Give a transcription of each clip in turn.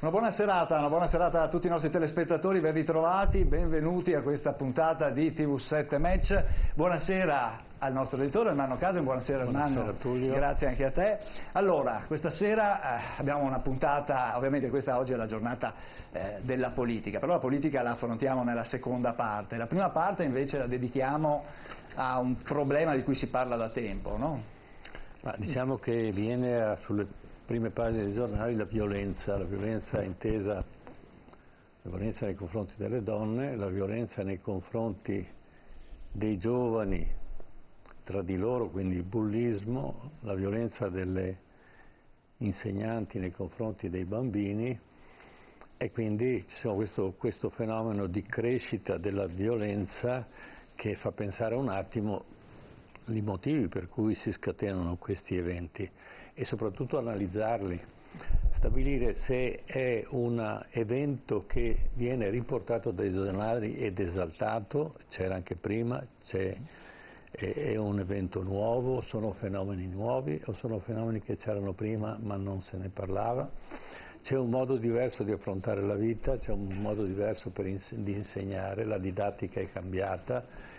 Una buona serata a tutti i nostri telespettatori, ben ritrovati, benvenuti a questa puntata di TV7 Match. Buonasera al nostro editore Ermanno Casen, buonasera Ermanno, Tullio. Grazie anche a te. Allora, questa sera abbiamo una puntata, ovviamente questa oggi è la giornata della politica, però la politica la affrontiamo nella seconda parte. La prima parte invece la dedichiamo a un problema di cui si parla da tempo, no? Ma diciamo che viene sulle prime pagine dei giornali la violenza intesa, la violenza nei confronti delle donne, la violenza nei confronti dei giovani tra di loro, quindi il bullismo, la violenza delle insegnanti nei confronti dei bambini, e quindi c'è questo fenomeno di crescita della violenza che fa pensare un attimo i motivi per cui si scatenano questi eventi e soprattutto analizzarli, stabilire se è un evento che viene riportato dai giornali ed esaltato, c'era anche prima, è un evento nuovo, sono fenomeni nuovi o sono fenomeni che c'erano prima ma non se ne parlava. C'è un modo diverso di affrontare la vita, c'è un modo diverso di insegnare, la didattica è cambiata,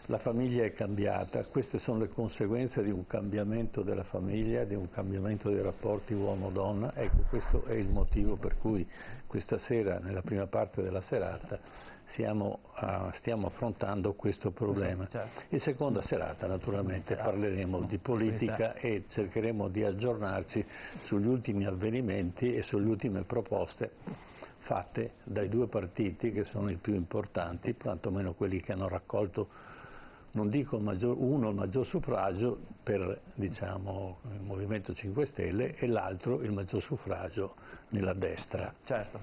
la famiglia è cambiata. Queste sono le conseguenze di un cambiamento della famiglia, di un cambiamento dei rapporti uomo-donna. Ecco, questo è il motivo per cui questa sera, nella prima parte della serata, stiamo affrontando questo problema. Certo. In seconda serata naturalmente parleremo di politica e cercheremo di aggiornarci sugli ultimi avvenimenti e sulle ultime proposte fatte dai due partiti che sono i più importanti, quantomeno quelli che hanno raccolto, non dico il maggior suffragio per, diciamo, il Movimento 5 Stelle e l'altro il maggior suffragio nella destra. Certo.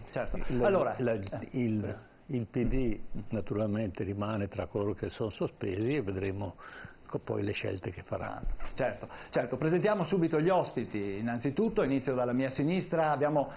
Allora, il PD naturalmente rimane tra coloro che sono sospesi e vedremo poi le scelte che faranno. Certo, presentiamo subito gli ospiti. Innanzitutto inizio dalla mia sinistra, abbiamo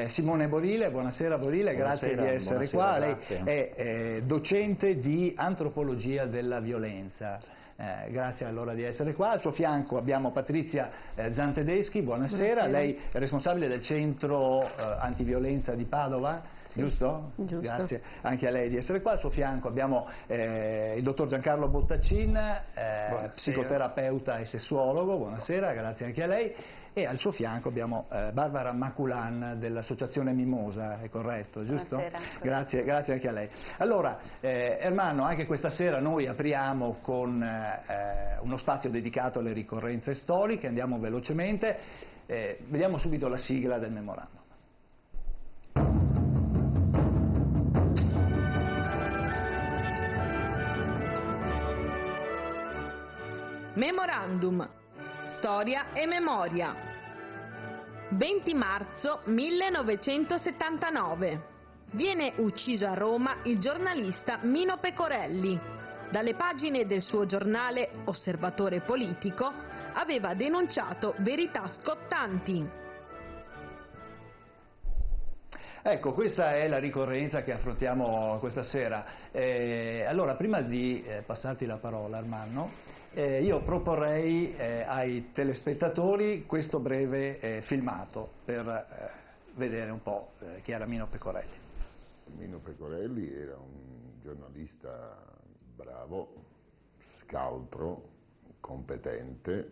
Simone Borile. Buonasera Borile, grazie di essere qua. Lei è docente di antropologia della violenza. Grazie allora di essere qua. Al suo fianco abbiamo Patrizia Zantedeschi, buonasera. Lei è responsabile del centro antiviolenza di Padova. Sì. Giusto? Grazie anche a lei di essere qua. Al suo fianco abbiamo il dottor Giancarlo Bottacin, psicoterapeuta e sessuologo. Buonasera, grazie anche a lei. E al suo fianco abbiamo Barbara Maculan dell'associazione Mimosa, è corretto, giusto? Buonasera. Grazie anche a lei. Allora, Ermanno, anche questa sera noi apriamo con uno spazio dedicato alle ricorrenze storiche, andiamo velocemente, vediamo subito la sigla del memorandum. Memorandum. Storia e memoria. 20 marzo 1979. Viene ucciso a Roma il giornalista Mino Pecorelli. Dalle pagine del suo giornale Osservatore Politico aveva denunciato verità scottanti. Ecco, questa è la ricorrenza che affrontiamo questa sera. Allora, prima di passarti la parola, Ermanno, io proporrei ai telespettatori questo breve filmato per vedere un po' chi era Mino Pecorelli. Mino Pecorelli era un giornalista bravo, scaltro, competente,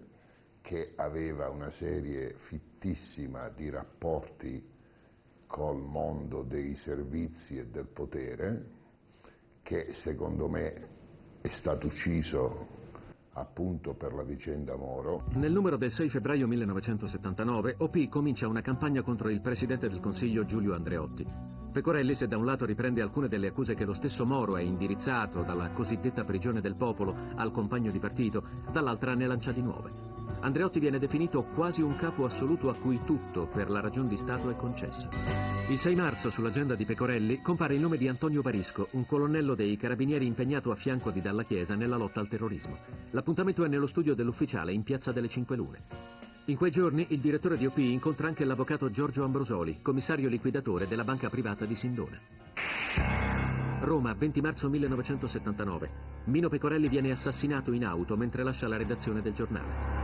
che aveva una serie fittissima di rapporti col mondo dei servizi e del potere, che secondo me è stato ucciso appunto per la vicenda Moro. Nel numero del 6 febbraio 1979 OP comincia una campagna contro il presidente del Consiglio Giulio Andreotti. Pecorelli, se da un lato riprende alcune delle accuse che lo stesso Moro ha indirizzato dalla cosiddetta prigione del popolo al compagno di partito, dall'altra ne lancia di nuove. Andreotti viene definito quasi un capo assoluto a cui tutto, per la ragion di Stato, è concesso. Il 6 marzo sull'agenda di Pecorelli compare il nome di Antonio Varisco, un colonnello dei carabinieri impegnato a fianco di Dalla Chiesa nella lotta al terrorismo. L'appuntamento è nello studio dell'ufficiale in Piazza delle Cinque Lune. In quei giorni il direttore di OP incontra anche l'avvocato Giorgio Ambrosoli, commissario liquidatore della banca privata di Sindona. Roma, 20 marzo 1979. Mino Pecorelli viene assassinato in auto mentre lascia la redazione del giornale.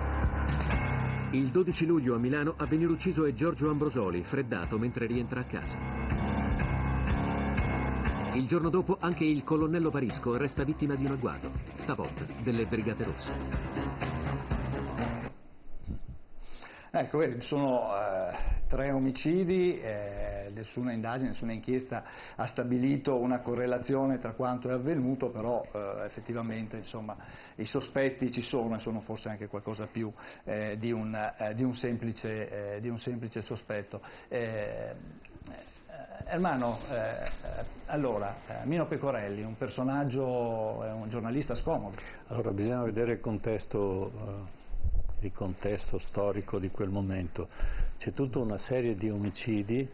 Il 12 luglio a Milano a venire ucciso è Giorgio Ambrosoli, freddato mentre rientra a casa. Il giorno dopo anche il colonnello Varisco resta vittima di un agguato, stavolta delle Brigate Rosse. Ecco, sono 3 omicidi, nessuna indagine, nessuna inchiesta ha stabilito una correlazione tra quanto è avvenuto, però effettivamente insomma, i sospetti ci sono e sono forse anche qualcosa più di un semplice sospetto. Ermanno, allora, Mino Pecorelli, un personaggio, un giornalista scomodo. Allora bisogna vedere il contesto storico di quel momento. C'è tutta una serie di omicidi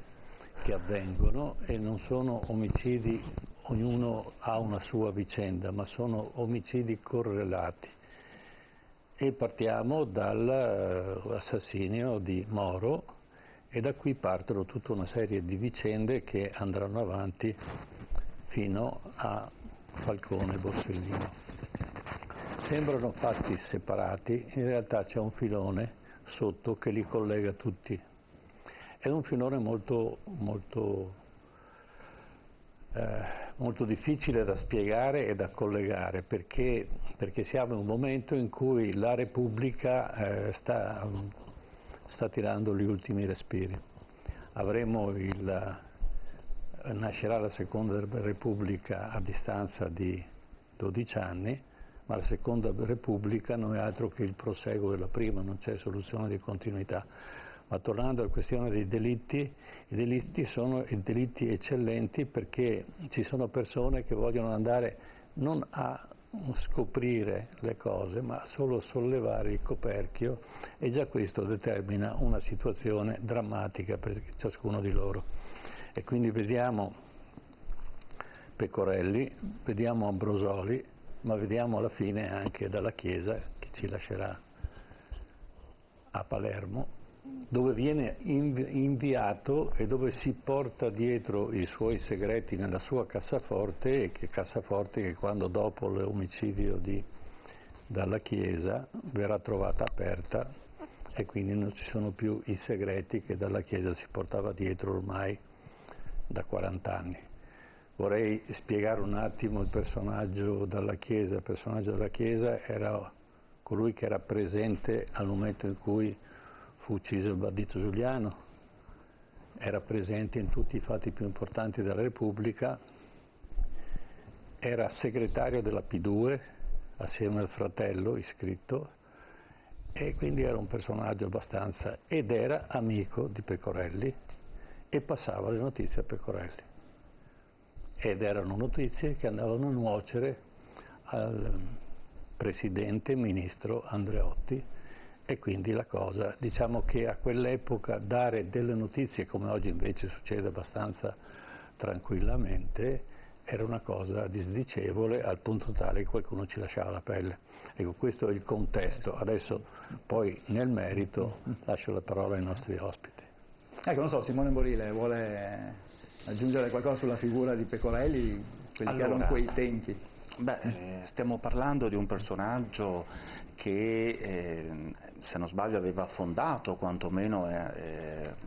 che avvengono e non sono omicidi, ognuno ha una sua vicenda, ma sono omicidi correlati. E partiamo dall'assassinio di Moro e da qui partono tutta una serie di vicende che andranno avanti fino a Falcone e Borsellino. Sembrano fatti separati, in realtà c'è un filone sotto che li collega tutti. È un filone molto difficile da spiegare e da collegare, perché siamo in un momento in cui la Repubblica sta tirando gli ultimi respiri. Nascerà la Seconda Repubblica a distanza di 12 anni, ma la Seconda Repubblica non è altro che il proseguo della prima, non c'è soluzione di continuità. Ma tornando alla questione dei delitti, i delitti sono delitti eccellenti perché ci sono persone che vogliono andare non a scoprire le cose, ma solo sollevare il coperchio, e già questo determina una situazione drammatica per ciascuno di loro. E quindi vediamo Pecorelli, vediamo Ambrosoli, ma vediamo alla fine anche Dalla Chiesa, che ci lascerà a Palermo, dove viene inviato e dove si porta dietro i suoi segreti nella sua cassaforte, e che cassaforte che quando dopo l'omicidio di Dalla Chiesa verrà trovata aperta, e quindi non ci sono più i segreti che Dalla Chiesa si portava dietro ormai da 40 anni. Vorrei spiegare un attimo il personaggio Dalla Chiesa. Il personaggio Dalla Chiesa era colui che era presente al momento in cui fu ucciso il bandito Giuliano, era presente in tutti i fatti più importanti della Repubblica, era segretario della P2 assieme al fratello iscritto, e quindi era un personaggio abbastanza, ed era amico di Pecorelli e passava le notizie a Pecorelli. Ed erano notizie che andavano a nuocere al presidente e ministro Andreotti, e quindi la cosa, diciamo che a quell'epoca dare delle notizie, come oggi invece succede abbastanza tranquillamente, era una cosa disdicevole, al punto tale che qualcuno ci lasciava la pelle. Ecco, questo è il contesto. Adesso poi nel merito lascio la parola ai nostri ospiti. Ecco, non so, Simone Borile vuole aggiungere qualcosa sulla figura di Pecorelli, quelli che erano quei tempi? Beh, stiamo parlando di un personaggio che, se non sbaglio, aveva fondato, quantomeno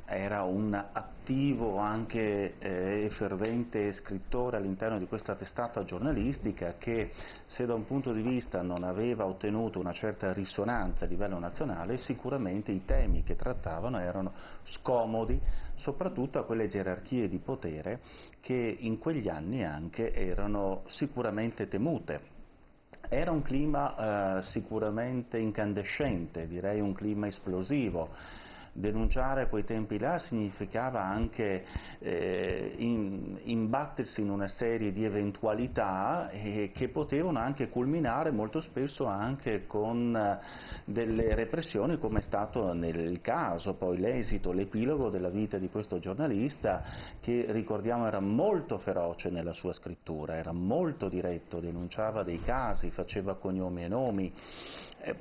era un attivo anche e fervente scrittore all'interno di questa testata giornalistica che, se da un punto di vista non aveva ottenuto una certa risonanza a livello nazionale, sicuramente i temi che trattavano erano scomodi, soprattutto a quelle gerarchie di potere che in quegli anni anche erano sicuramente temute. Era un clima sicuramente incandescente, direi un clima esplosivo. Denunciare a quei tempi là significava anche imbattersi in una serie di eventualità che potevano anche culminare molto spesso anche con delle repressioni, come è stato nel caso, poi l'esito, l'epilogo della vita di questo giornalista che, ricordiamo, era molto feroce nella sua scrittura, era molto diretto, denunciava dei casi, faceva cognomi e nomi,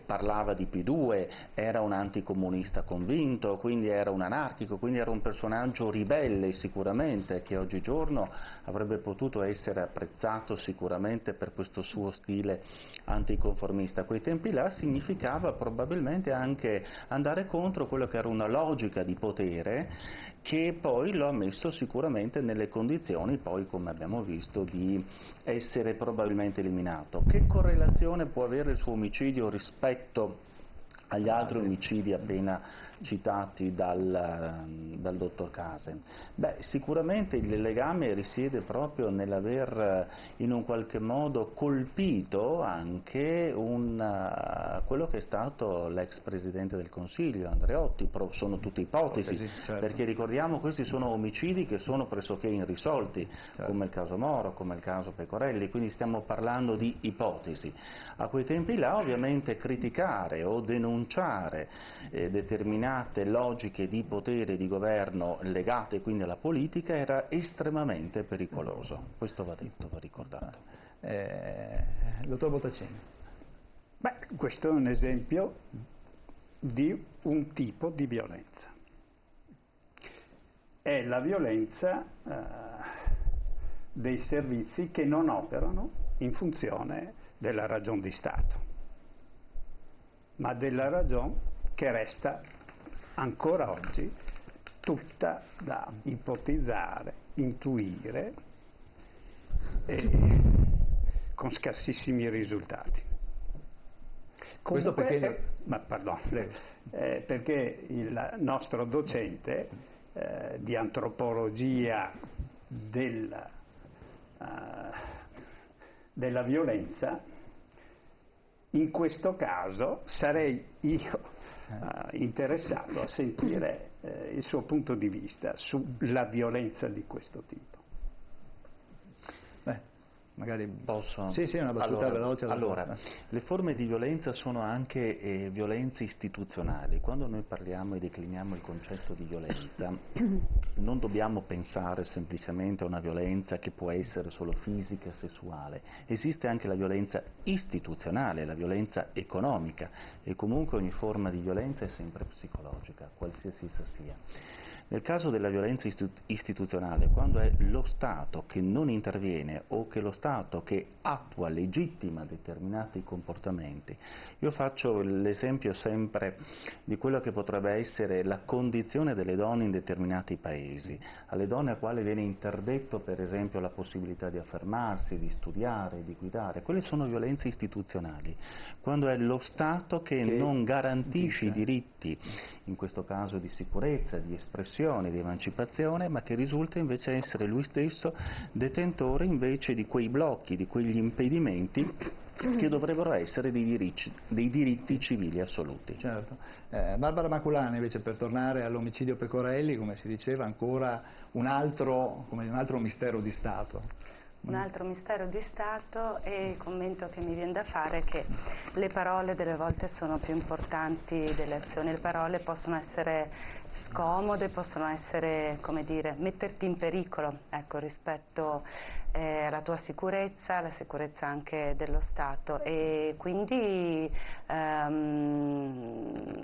parlava di P2, era un anticomunista convinto, quindi era un anarchico, quindi era un personaggio ribelle sicuramente, che oggigiorno avrebbe potuto essere apprezzato sicuramente per questo suo stile anticonformista. A quei tempi là significava probabilmente anche andare contro quello che era una logica di potere che poi lo ha messo sicuramente nelle condizioni, poi come abbiamo visto, di essere probabilmente eliminato. Che correlazione può avere il suo omicidio rispetto agli altri omicidi appena citati dal dottor Casen? Beh, sicuramente il legame risiede proprio nell'aver in un qualche modo colpito anche quello che è stato l'ex Presidente del Consiglio, Andreotti. Sono tutte ipotesi, certo. Perché ricordiamo questi sono omicidi che sono pressoché irrisolti, certo. Come il caso Moro, come il caso Pecorelli, quindi stiamo parlando di ipotesi. A quei tempi là ovviamente criticare o denunciare determinate logiche di potere e di governo legate quindi alla politica era estremamente pericoloso. Questo va detto, va ricordato. Dottor Bottacini. Beh, questo è un esempio di un tipo di violenza. È la violenza dei servizi che non operano in funzione della ragion di Stato, ma della ragion che resta ancora oggi tutta da ipotizzare, intuire con scarsissimi risultati. Questo perché... perché il nostro docente di antropologia della violenza, in questo caso sarei io interessato a sentire il suo punto di vista sulla violenza di questo tipo. Magari posso? Sì, una battuta veloce. Allora, le forme di violenza sono anche violenze istituzionali. Quando noi parliamo e decliniamo il concetto di violenza, non dobbiamo pensare semplicemente a una violenza che può essere solo fisica, sessuale. Esiste anche la violenza istituzionale, la violenza economica, e comunque ogni forma di violenza è sempre psicologica, qualsiasi essa sia. Nel caso della violenza istituzionale, quando è lo Stato che non interviene o che lo Stato che attua, legittima determinati comportamenti, io faccio l'esempio sempre di quello che potrebbe essere la condizione delle donne in determinati paesi, alle donne a quali viene interdetto per esempio la possibilità di affermarsi, di studiare, di guidare. Quelle sono violenze istituzionali, quando è lo Stato che non garantisce i diritti, in questo caso di sicurezza, di espressione, di emancipazione, ma che risulta invece essere lui stesso detentore invece di quei blocchi, di quegli impedimenti che dovrebbero essere dei diritti civili assoluti. Certo. Barbara Maculana, invece, per tornare all'omicidio Pecorelli, come si diceva, ancora un altro mistero di Stato. Un altro mistero di Stato, e il commento che mi viene da fare è che le parole delle volte sono più importanti delle azioni. Le parole possono essere scomode, possono essere, come dire, metterti in pericolo, ecco, rispetto alla tua sicurezza, alla sicurezza anche dello Stato, e quindi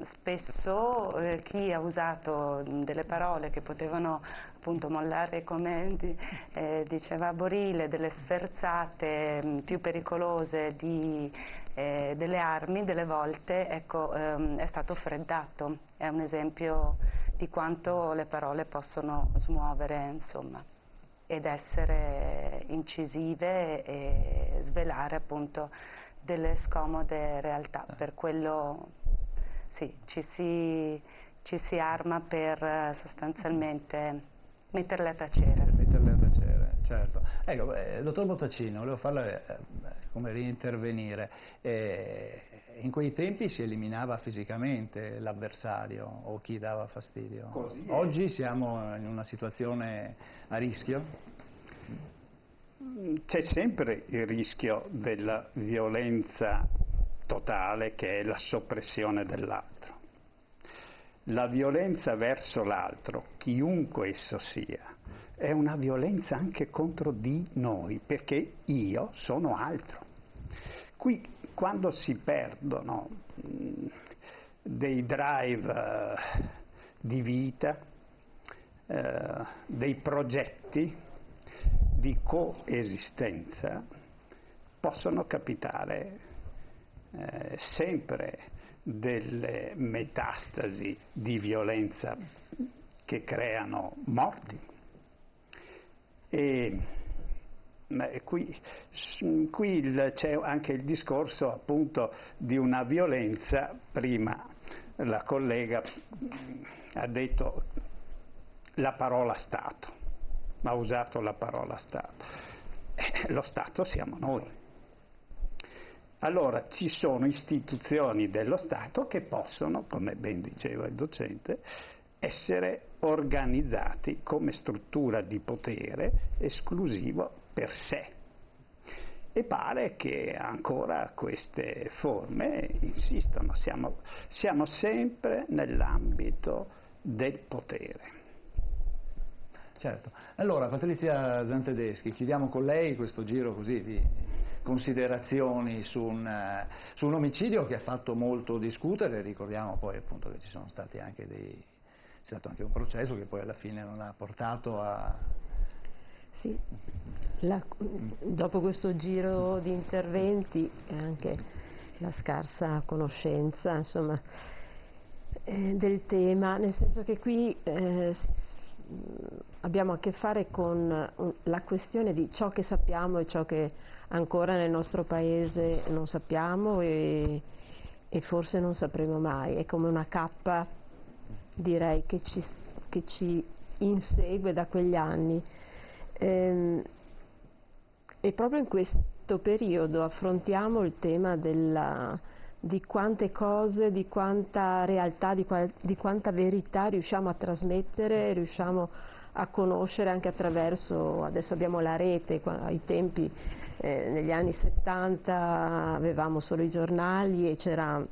spesso chi ha usato delle parole che potevano appunto mollare, come diceva Borile, delle sferzate più pericolose delle armi, delle volte, ecco, è stato freddato. È un esempio di quanto le parole possono smuovere, insomma, ed essere incisive e svelare appunto delle scomode realtà. Per quello sì, ci si arma per sostanzialmente metterle a tacere. Metterle a tacere, certo. Ecco, dottor Bottacino, volevo farle come reintervenire. In quei tempi si eliminava fisicamente l'avversario o chi dava fastidio. Così Oggi siamo in una situazione a rischio? C'è sempre il rischio della violenza totale, che è la soppressione dell'altro. La violenza verso l'altro, chiunque esso sia, è una violenza anche contro di noi, perché io sono altro. Qui quando si perdono dei drive di vita, dei progetti di coesistenza, possono capitare sempre delle metastasi di violenza che creano morti. E qui c'è anche il discorso appunto di una violenza. Prima la collega ha detto la parola Stato, ha usato la parola Stato. Lo Stato siamo noi. Allora ci sono istituzioni dello Stato che possono, come ben diceva il docente, essere organizzati come struttura di potere esclusivo per sé. E pare che ancora queste forme insistono, siamo sempre nell'ambito del potere. Certo. Allora, Patrizia Zantedeschi, chiudiamo con lei questo giro così di considerazioni su un omicidio che ha fatto molto discutere. Ricordiamo poi appunto che ci sono stati anche c'è stato anche un processo che poi alla fine non ha portato a... Sì, dopo questo giro di interventi e anche la scarsa conoscenza, insomma, del tema, nel senso che qui abbiamo a che fare con la questione di ciò che sappiamo e ciò che ancora nel nostro paese non sappiamo e forse non sapremo mai. È come una cappa, direi, che ci insegue da quegli anni. E proprio in questo periodo affrontiamo il tema di quante cose, di quanta realtà, di quanta verità riusciamo a trasmettere, riusciamo a conoscere anche attraverso, adesso abbiamo la rete, ai tempi negli anni 70 avevamo solo i giornali e c'era,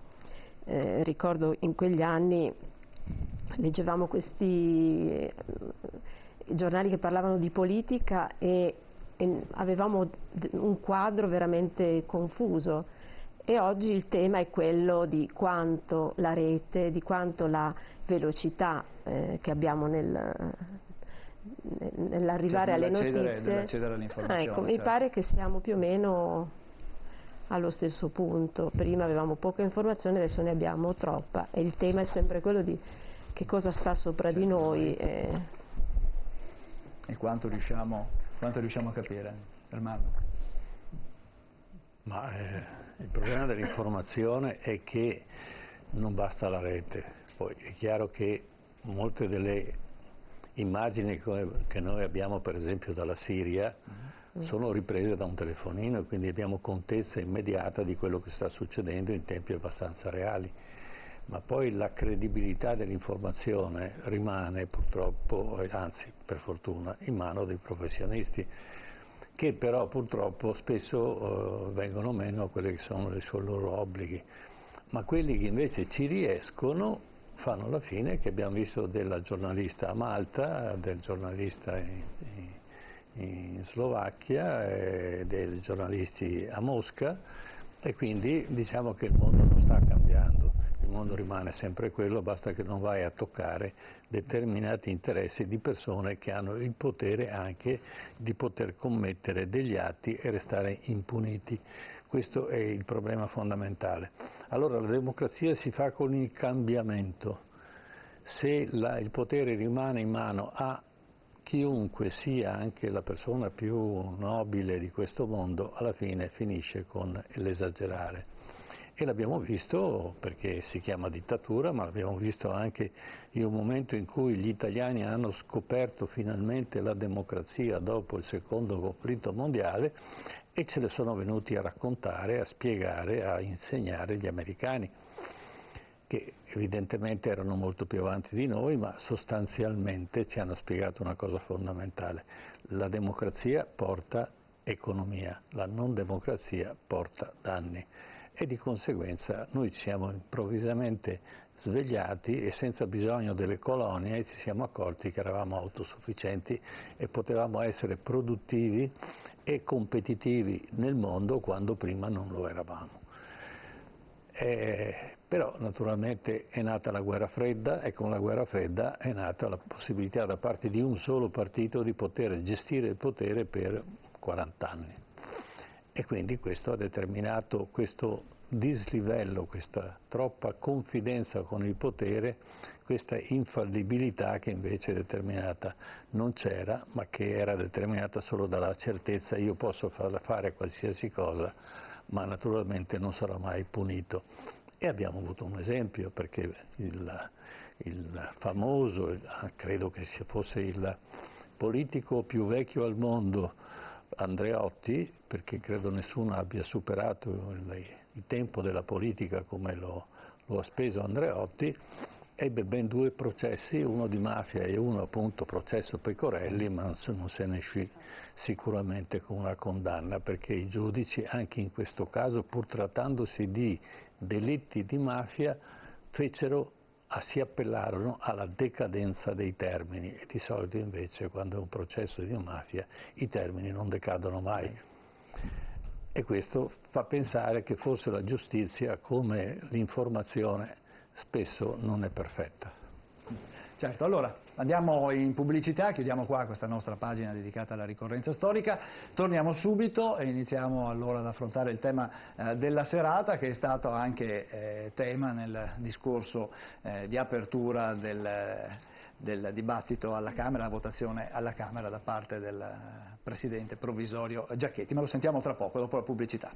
ricordo in quegli anni leggevamo questi giornali che parlavano di politica e avevamo un quadro veramente confuso. E oggi il tema è quello di quanto la rete, di quanto la velocità che abbiamo nell'arrivare alle notizie, nell'accedere all'informazione. Ecco, mi pare che siamo più o meno allo stesso punto. Prima avevamo poca informazione, adesso ne abbiamo troppa e il tema è sempre quello di che cosa sta sopra di noi e quanto riusciamo a capire. Ermanno. Ma il problema dell'informazione è che non basta la rete. Poi è chiaro che molte delle immagini che noi abbiamo per esempio dalla Siria sono riprese da un telefonino e quindi abbiamo contezza immediata di quello che sta succedendo in tempi abbastanza reali. Ma poi la credibilità dell'informazione rimane purtroppo, anzi per fortuna, in mano dei professionisti, che però purtroppo spesso vengono meno a quelli che sono i loro obblighi. Ma quelli che invece ci riescono fanno la fine che abbiamo visto della giornalista a Malta, del giornalista in Slovacchia, dei giornalisti a Mosca, e quindi diciamo che il mondo non sta cambiando. Il mondo rimane sempre quello, basta che non vai a toccare determinati interessi di persone che hanno il potere anche di poter commettere degli atti e restare impuniti. Questo è il problema fondamentale. Allora la democrazia si fa con il cambiamento. Se il potere rimane in mano a chiunque sia anche la persona più nobile di questo mondo, alla fine finisce con l'esagerare. E l'abbiamo visto perché si chiama dittatura, ma l'abbiamo visto anche in un momento in cui gli italiani hanno scoperto finalmente la democrazia dopo il secondo conflitto mondiale e ce le sono venuti a raccontare, a spiegare, a insegnare gli americani, che evidentemente erano molto più avanti di noi, ma sostanzialmente ci hanno spiegato una cosa fondamentale: la democrazia porta economia, la non democrazia porta danni. E di conseguenza noi ci siamo improvvisamente svegliati e senza bisogno delle colonie ci siamo accorti che eravamo autosufficienti e potevamo essere produttivi e competitivi nel mondo quando prima non lo eravamo. Però naturalmente è nata la guerra fredda e con la guerra fredda è nata la possibilità da parte di un solo partito di poter gestire il potere per 40 anni. E quindi questo ha determinato questo dislivello, questa troppa confidenza con il potere, questa infallibilità che invece determinata non c'era, ma che era determinata solo dalla certezza io posso fare qualsiasi cosa, ma naturalmente non sarò mai punito. E abbiamo avuto un esempio, perché il famoso, credo che fosse il politico più vecchio al mondo, Andreotti, perché credo nessuno abbia superato il tempo della politica come lo ha speso Andreotti, ebbe ben 2 processi, uno di mafia e uno appunto processo Pecorelli, ma non se ne uscì sicuramente con una condanna, perché i giudici anche in questo caso, pur trattandosi di delitti di mafia, si appellarono alla decadenza dei termini, e di solito invece quando è un processo di mafia i termini non decadono mai. E questo fa pensare che forse la giustizia, come l'informazione, spesso non è perfetta. Certo, allora andiamo in pubblicità, chiudiamo qua questa nostra pagina dedicata alla ricorrenza storica, torniamo subito e iniziamo allora ad affrontare il tema della serata, che è stato anche tema nel discorso di apertura del dibattito alla Camera, la votazione alla Camera da parte del Presidente provvisorio Giachetti, ma lo sentiamo tra poco, dopo la pubblicità.